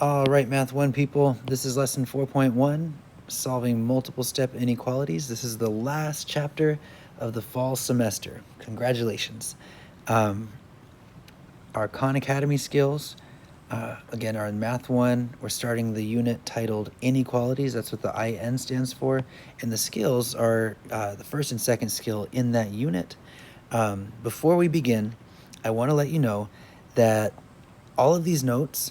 All right, Math 1 people, this is lesson 4.1, solving multiple step inequalities. This is the last chapter of the fall semester. Congratulations. Our Khan Academy skills, again, are in Math 1. We're starting the unit titled Inequalities. That's what the IN stands for. And the skills are the first and second skill in that unit. Before we begin, I want to let you know that all of these notes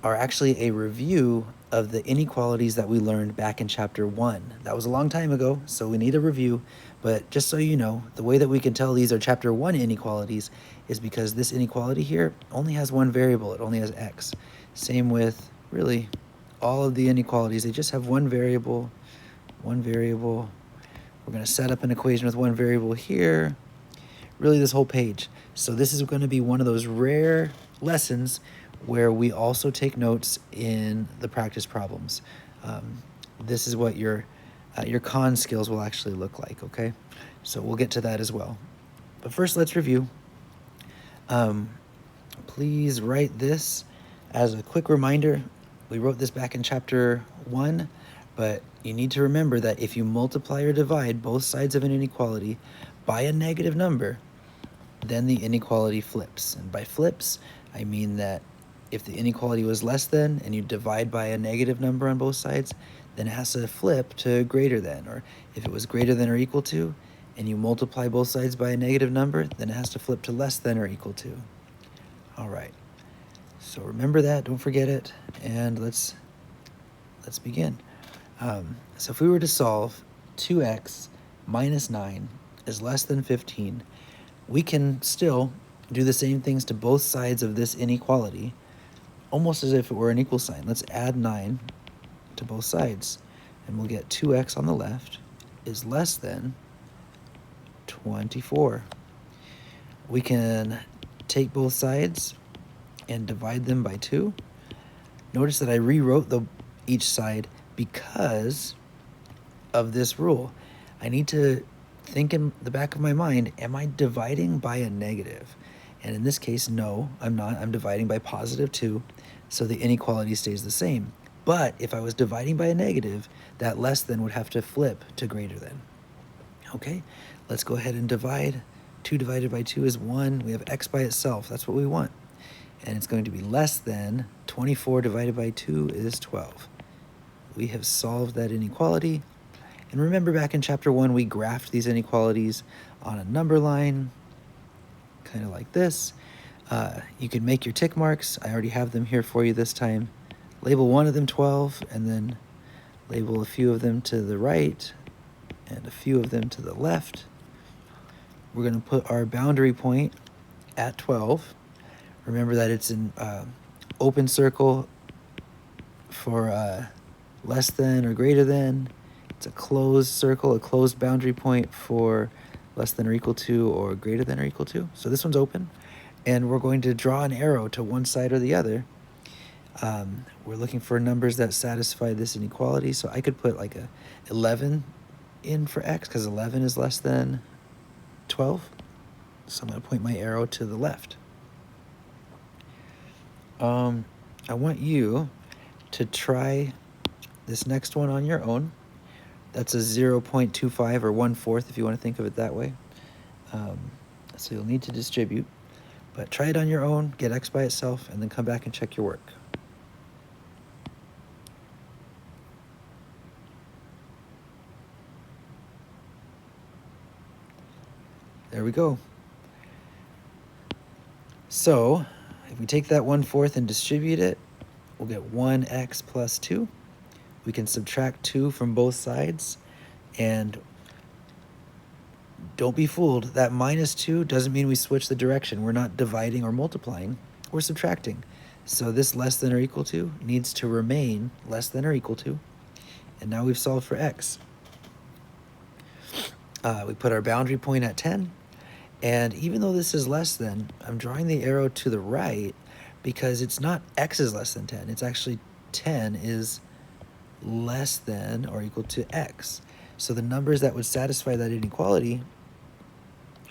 are actually a review of the inequalities that we learned back in chapter 1. That was a long time ago, so we need a review. But just so you know, the way that we can tell these are chapter 1 inequalities is because this inequality here only has one variable. It only has x. Same with really all of the inequalities. They just have one variable, one variable. We're going to set up an equation with one variable here. Really this whole page. So this is going to be one of those rare lessons where we also take notes in the practice problems. This is what your con skills will actually look like, okay? So we'll get to that as well. But first, let's review. Please write this as a quick reminder. We wrote this back in chapter 1, but you need to remember that if you multiply or divide both sides of an inequality by a negative number, then the inequality flips. And by flips, I mean that if the inequality was less than and you divide by a negative number on both sides, then it has to flip to greater than. Or if it was greater than or equal to and you multiply both sides by a negative number, then it has to flip to less than or equal to. All right. So remember that, don't forget it, and let's begin. So if we were to solve 2x minus 9 is less than 15, we can still do the same things to both sides of this inequality, almost as if it were an equal sign. Let's add 9 to both sides, and we'll get 2x on the left is less than 24. We can take both sides and divide them by 2. Notice that I rewrote each side because of this rule. I need to think in the back of my mind, am I dividing by a negative? And in this case, no, I'm not. I'm dividing by positive 2, so the inequality stays the same. But if I was dividing by a negative, that less than would have to flip to greater than. Okay, let's go ahead and divide. 2 divided by 2 is 1. We have x by itself. That's what we want. And it's going to be less than 24 divided by 2 is 12. We have solved that inequality. And remember back in chapter 1, we graphed these inequalities on a number line, kind of like this. You can make your tick marks. I already have them here for you this time. Label one of them 12, and then label a few of them to the right and a few of them to the left. We're going to put our boundary point at 12. Remember that it's an open circle for less than or greater than. It's a closed circle, a closed boundary point for less than or equal to or greater than or equal to. So this one's open, and we're going to draw an arrow to one side or the other. We're looking for numbers that satisfy this inequality. So I could put like a 11 in for x because 11 is less than 12. So I'm going to point my arrow to the left. I want you to try this next one on your own. That's a 0.25 or 1/4 if you want to think of it that way. So you'll need to distribute, but try it on your own, get x by itself, and then come back and check your work. There we go. So if we take that 1/4 and distribute it, we'll get 1x plus 2. We can subtract 2 from both sides, and don't be fooled. That minus 2 doesn't mean we switch the direction. We're not dividing or multiplying. We're subtracting. So this less than or equal to needs to remain less than or equal to. And now we've solved for x. We put our boundary point at 10. And even though this is less than, I'm drawing the arrow to the right because it's not x is less than 10. It's actually 10 is less than or equal to x. So the numbers that would satisfy that inequality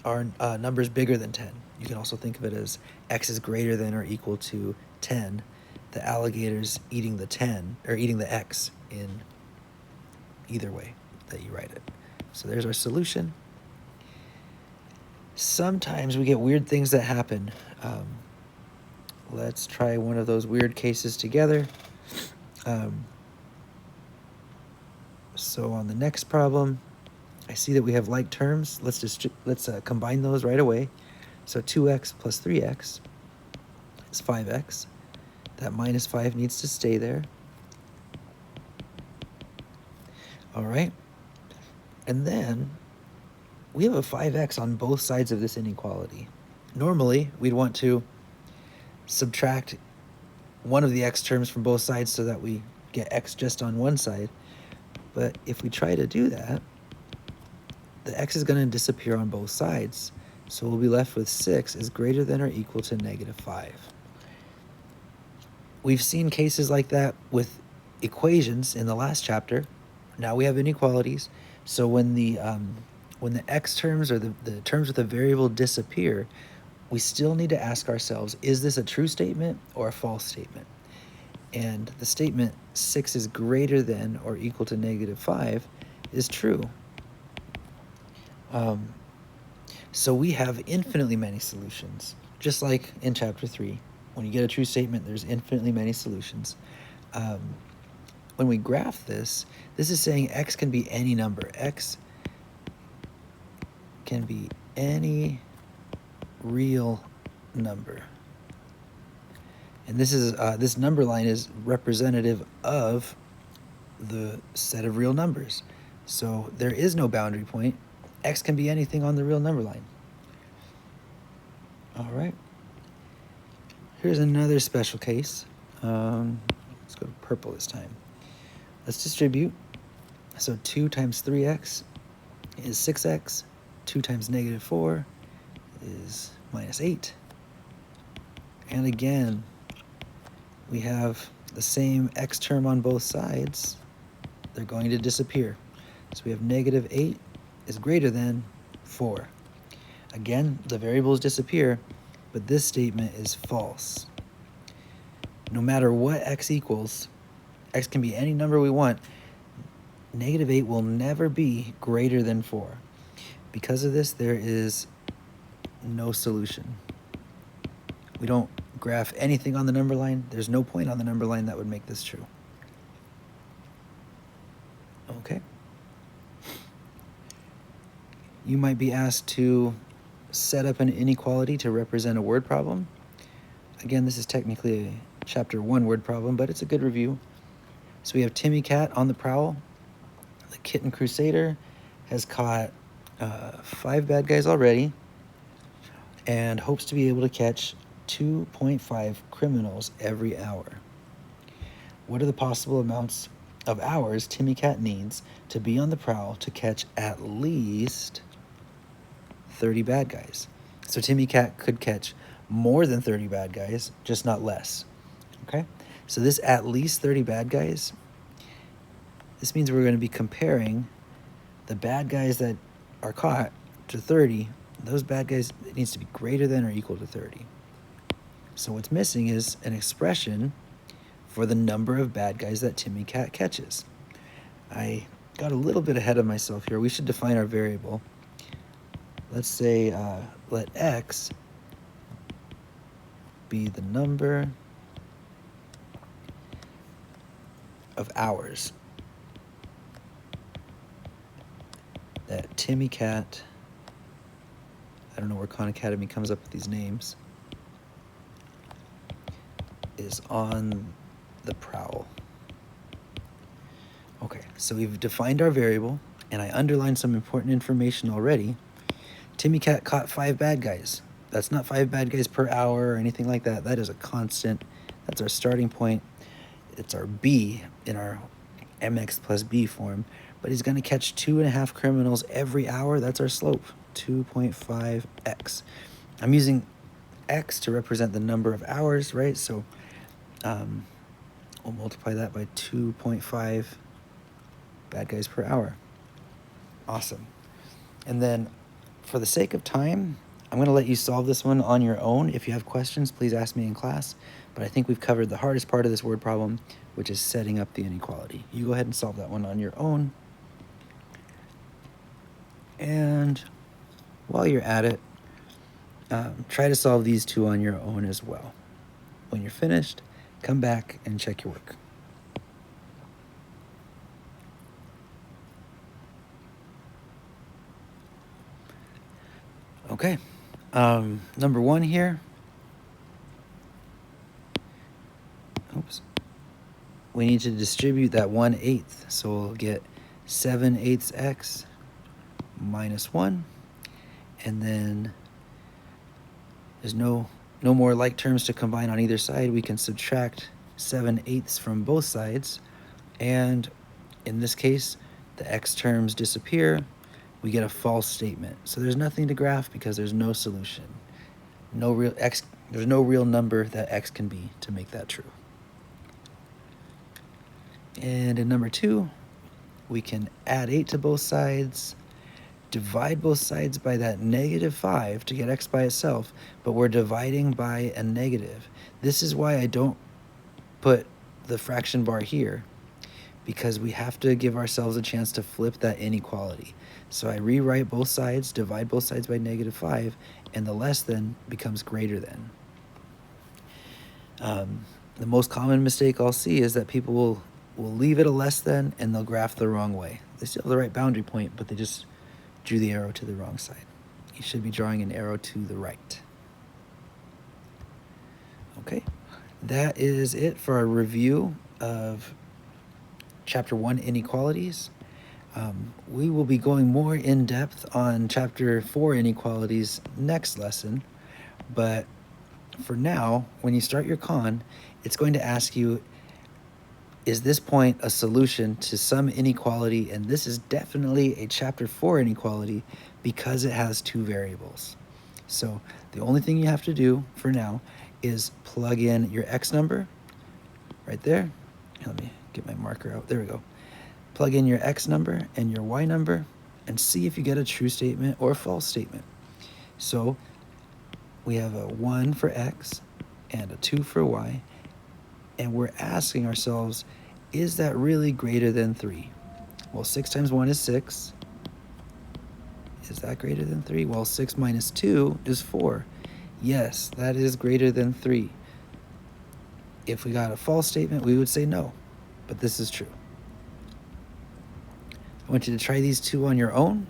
are numbers bigger than 10. You can also think of it as x is greater than or equal to 10, the alligator's eating the 10, or eating the x in either way that you write it. So there's our solution. Sometimes we get weird things that happen. Let's try one of those weird cases together. So on the next problem, I see that we have like terms. Let's combine those right away. So 2x plus 3x is 5x. That minus 5 needs to stay there. All right. And then we have a 5x on both sides of this inequality. Normally, we'd want to subtract one of the x terms from both sides so that we get x just on one side. But if we try to do that, the x is going to disappear on both sides. So we'll be left with 6 is greater than or equal to negative 5. We've seen cases like that with equations in the last chapter. Now we have inequalities. So when the x terms or the terms with a variable disappear, we still need to ask ourselves, is this a true statement or a false statement? And the statement 6 is greater than or equal to negative 5 is true. So we have infinitely many solutions, just like in chapter 3. When you get a true statement, there's infinitely many solutions. When we graph this is saying x can be any number. X can be any real number. And this number line is representative of the set of real numbers. So there is no boundary point. X can be anything on the real number line. All right. Here's another special case. Let's go to purple this time. Let's distribute. So 2 times 3x is 6x. 2 times negative 4 is minus 8. And again, we have the same x term on both sides. They're going to disappear. So we have negative 8 is greater than 4. Again, the variables disappear, but this statement is false. No matter what x equals, x can be any number we want, negative 8 will never be greater than 4. Because of this, there is no solution. We don't graph anything on the number line. There's no point on the number line that would make this true. Okay. You might be asked to set up an inequality to represent a word problem. Again, this is technically a chapter 1 word problem, but it's a good review. So we have Timmy Cat on the prowl. The Kitten Crusader has caught 5 bad guys already and hopes to be able to catch 2.5 criminals every hour. What are the possible amounts of hours Timmy Cat needs to be on the prowl to catch at least 30 bad guys? So Timmy Cat could catch more than 30 bad guys, just not less. Okay? So this at least 30 bad guys, this means we're going to be comparing the bad guys that are caught to 30. Those bad guys, it needs to be greater than or equal to 30. So what's missing is an expression for the number of bad guys that Timmy Cat catches. I got a little bit ahead of myself here. We should define our variable. Let's say let x be the number of hours that Timmy Cat, I don't know where Khan Academy comes up with these names, is on the prowl. Okay, so we've defined our variable, and I underlined some important information already. Timmy Cat caught 5 bad guys. That's not 5 bad guys per hour or anything like that. That is a constant. That's our starting point. It's our b in our mx plus b form. But he's going to catch 2.5 criminals every hour. That's our slope, 2.5x. I'm using x to represent the number of hours, right? So we'll multiply that by 2.5 bad guys per hour. Awesome. And then for the sake of time, I'm going to let you solve this one on your own. If you have questions, please ask me in class. But but I think we've covered the hardest part of this word problem, which is setting up the inequality. You go ahead and solve that one on your own. And while you're at it, try to solve these two on your own as well. When you're finished, come back and check your work. Okay, number one here. Oops. We need to distribute that 1/8. So we'll get 7/8 x minus 1. And then there's no more like terms to combine on either side. We can subtract 7/8 from both sides. And in this case, the x terms disappear. We get a false statement. So there's nothing to graph because there's no solution. There's no real number that x can be to make that true. And in number 2, we can add 8 to both sides, divide both sides by that -5 to get x by itself, but we're dividing by a negative. This is why I don't put the fraction bar here, because we have to give ourselves a chance to flip that inequality. So I rewrite both sides, divide both sides by -5, and the less than becomes greater than. The most common mistake I'll see is that people will leave it a less than and they'll graph the wrong way. They still have the right boundary point, but they just drew the arrow to the wrong side. You should be drawing an arrow to the right. Okay, that is it for our review of Chapter 1, Inequalities. We will be going more in depth on Chapter 4, Inequalities next lesson, but for now, when you start your con, it's going to ask you, is this point a solution to some inequality? And this is definitely a Chapter 4 inequality because it has 2 variables. So the only thing you have to do for now is plug in your x number right there. Let me get my marker out. There we go. Plug in your x number and your y number and see if you get a true statement or a false statement. So we have a 1 for x and a 2 for y. And we're asking ourselves, is that really greater than 3? Well, 6 times 1 is 6. Is that greater than 3? Well, 6 minus 2 is 4. Yes, that is greater than 3. If we got a false statement, we would say no, but this is true. I want you to try these two on your own.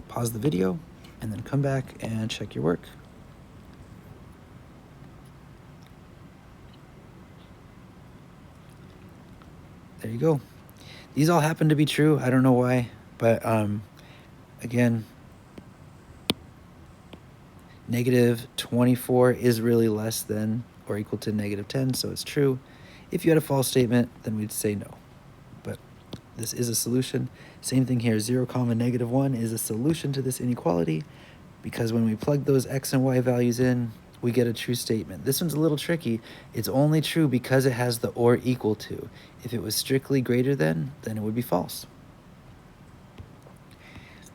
Pause the video, and then come back and check your work. There you go. These all happen to be true. I don't know why, but again, -24 is really less than or equal to -10, so it's true. If you had a false statement, then we'd say no. But this is a solution. Same thing here, 0, -1 is a solution to this inequality because when we plug those x and y values in, we get a true statement. This one's a little tricky. It's only true because it has the or equal to. If it was strictly greater than, then it would be false.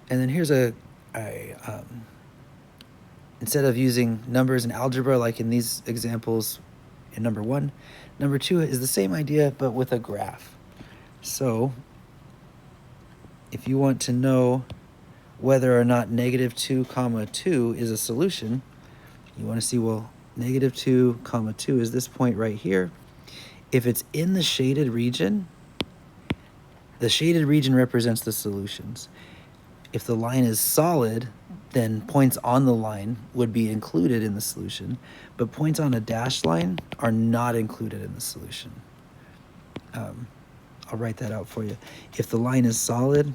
And then here's instead of using numbers in algebra like in these examples in number 1, number 2 is the same idea but with a graph. So if you want to know whether or not -2, 2 is a solution, you want to see, well, -2, 2 is this point right here. If it's in the shaded region represents the solutions. If the line is solid, then points on the line would be included in the solution, but points on a dashed line are not included in the solution. I'll write that out for you. If the line is solid,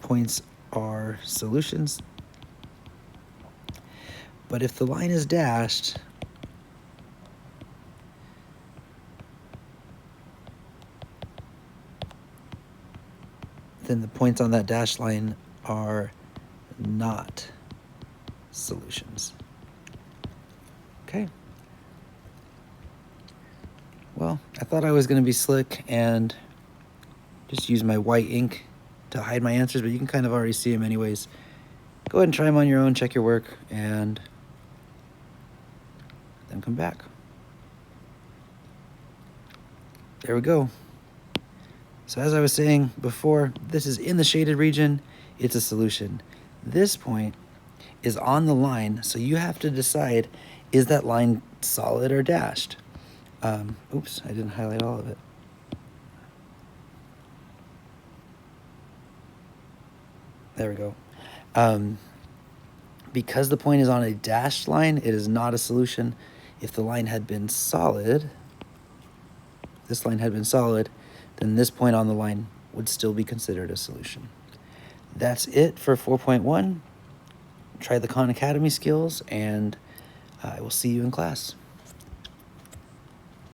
points are solutions. But if the line is dashed, then the points on that dashed line are not solutions. Okay. Well, I thought I was going to be slick and just use my white ink to hide my answers, but you can kind of already see them anyways. Go ahead and try them on your own, check your work, and then come back. There we go. So as I was saying before, this is in the shaded region, it's a solution. This point is on the line, so you have to decide, is that line solid or dashed? Oops, I didn't highlight all of it. There we go. Because the point is on a dashed line, it is not a solution. If the line had been solid, this line had been solid, then this point on the line would still be considered a solution. That's it for 4.1. Try the Khan Academy skills, and I will see you in class.